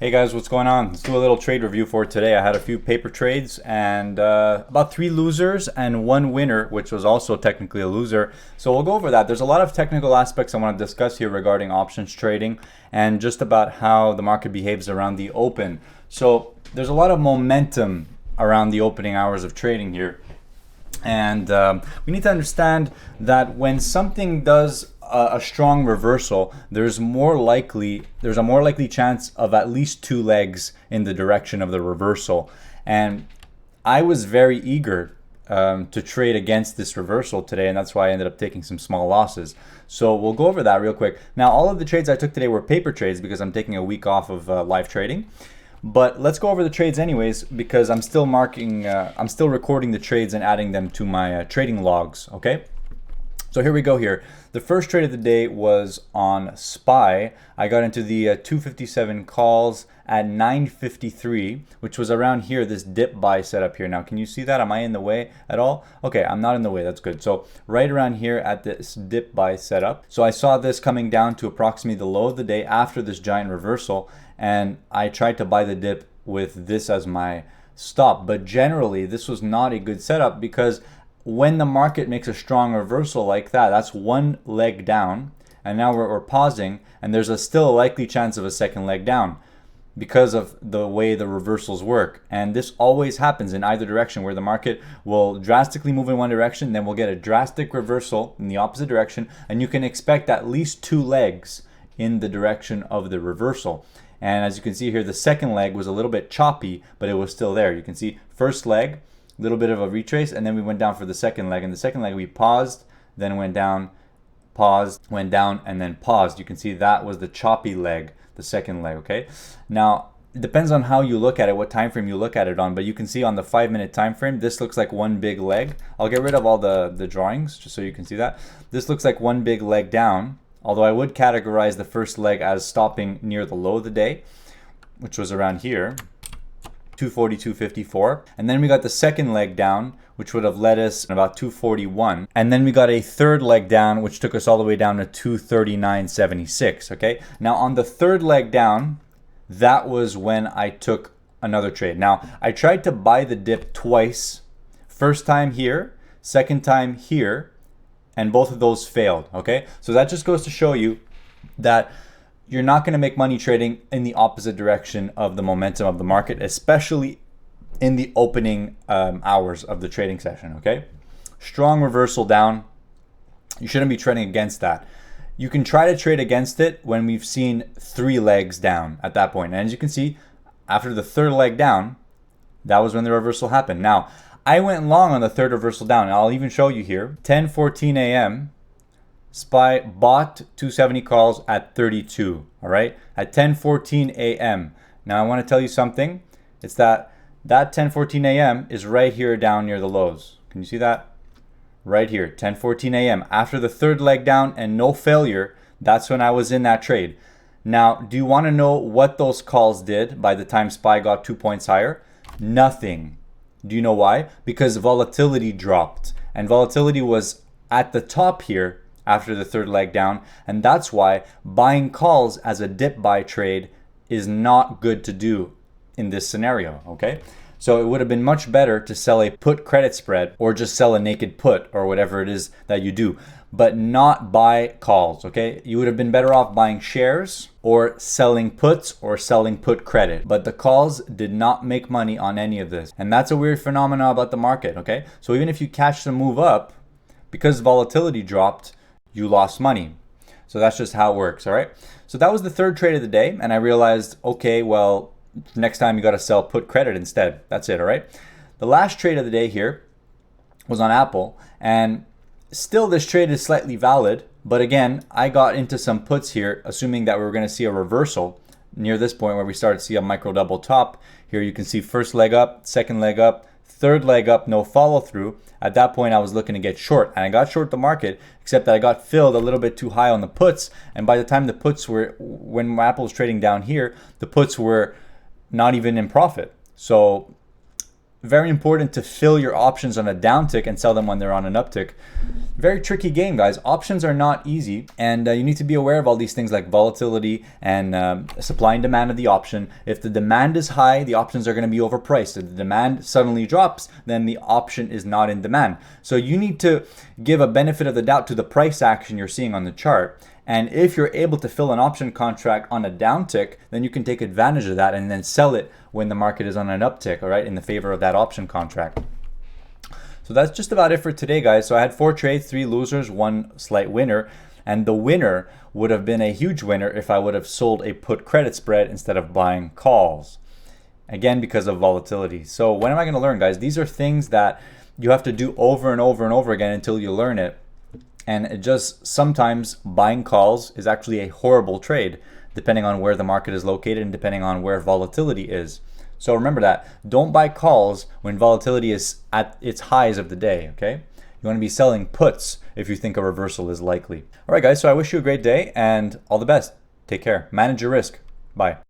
Hey guys, what's going on? Let's do a little trade review for today. I had a few paper trades and about 3 losers and 1 winner, which was also technically a loser. So we'll go over that. There's a lot of technical aspects I want to discuss here regarding options trading and just about how the market behaves around the open. So there's a lot of momentum around the opening hours of trading here. And we need to understand that when something does a strong reversal, there's a more likely chance of at least 2 legs in the direction of the reversal. And I was very eager to trade against this reversal today, and that's why I ended up taking some small losses. So we'll go over that real quick. Now, all of the trades I took today were paper trades because I'm taking a week off of live trading. But let's go over the trades anyways, because I'm still recording the trades and adding them to my trading logs, okay? So here we go here. The first trade of the day was on SPY. I got into the 257 calls at 9:53, which was around here, this dip buy setup here. Now, can you see that? Am I in the way at all? Okay, I'm not in the way. That's good. So right around here at this dip buy setup. So I saw this coming down to approximately the low of the day after this giant reversal, and I tried to buy the dip with this as my stop. But generally, this was not a good setup because when the market makes a strong reversal like that, that's 1 leg down, and now we're pausing, and there's still a likely chance of a second leg down because of the way the reversals work. And this always happens in either direction, where the market will drastically move in one direction, then we'll get a drastic reversal in the opposite direction, and you can expect at least 2 legs in the direction of the reversal. And as you can see here, the second leg was a little bit choppy, but it was still there. You can see first leg, little bit of a retrace, and then we went down for the second leg. And the second leg we paused, then went down, paused, went down, and then paused. You can see that was the choppy leg, the second leg, okay? Now, it depends on how you look at it, what time frame you look at it on, but you can see on the 5-minute time frame, this looks like one big leg. I'll get rid of all the drawings just so you can see that. This looks like one big leg down, although I would categorize the first leg as stopping near the low of the day, which was around here. 242.54, and then we got the second leg down, which would have led us about 241, and then we got a third leg down, which took us all the way down to 239.76. okay, now on the third leg down, that was when I took another trade. Now I tried to buy the dip twice, first time here, second time here, and both of those failed. Okay, so that just goes to show you that you're not going to make money trading in the opposite direction of the momentum of the market, especially in the opening hours of the trading session, okay? Strong reversal down. You shouldn't be trading against that. You can try to trade against it when we've seen 3 legs down at that point. And as you can see, after the third leg down, that was when the reversal happened. Now, I went long on the third reversal down, and I'll even show you here. 10:14 a.m., SPY bought 270 calls at 32, all right, at 10:14 a.m. Now I want to tell you something. It's that 10:14 a.m. is right here down near the lows. Can you see that? Right here, 10:14 a.m. After the third leg down and no failure, that's when I was in that trade. Now, do you want to know what those calls did by the time SPY got 2 points higher? Nothing. Do you know why? Because volatility dropped, and volatility was at the top here after the third leg down, and that's why buying calls as a dip buy trade is not good to do in this scenario, okay? So it would have been much better to sell a put credit spread or just sell a naked put or whatever it is that you do, but not buy calls, okay? You would have been better off buying shares or selling puts or selling put credit, but the calls did not make money on any of this. And that's a weird phenomenon about the market, okay? So even if you catch the move up, because volatility dropped, you lost money. So that's just how it works, all right? So that was the third trade of the day, and I realized, okay, well, next time you got to sell put credit instead. That's it, all right? The last trade of the day here was on Apple, and still this trade is slightly valid, but again, I got into some puts here, assuming that we were going to see a reversal near this point where we started to see a micro double top. Here you can see first leg up, second leg up, third leg up, no follow through. At that point, I was looking to get short, and I got short the market, except that I got filled a little bit too high on the puts. And by the time the puts were, when Apple was trading down here, the puts were not even in profit. So very important to fill your options on a downtick and sell them when they're on an uptick. Very tricky game, guys. Options are not easy, and you need to be aware of all these things like volatility and supply and demand of the option. If the demand is high, the options are going to be overpriced. If the demand suddenly drops, then the option is not in demand. So you need to give a benefit of the doubt to the price action you're seeing on the chart. And if you're able to fill an option contract on a downtick, then you can take advantage of that and then sell it when the market is on an uptick, all right, in the favor of that option contract. So that's just about it for today, guys. So I had 4 trades, 3 losers, 1 slight winner. And the winner would have been a huge winner if I would have sold a put credit spread instead of buying calls. Again, because of volatility. So when am I going to learn, guys? These are things that you have to do over and over and over again until you learn it. And it just sometimes buying calls is actually a horrible trade, depending on where the market is located and depending on where volatility is. So remember that. Don't buy calls when volatility is at its highs of the day, okay? You want to be selling puts if you think a reversal is likely. All right, guys, so I wish you a great day and all the best. Take care. Manage your risk. Bye.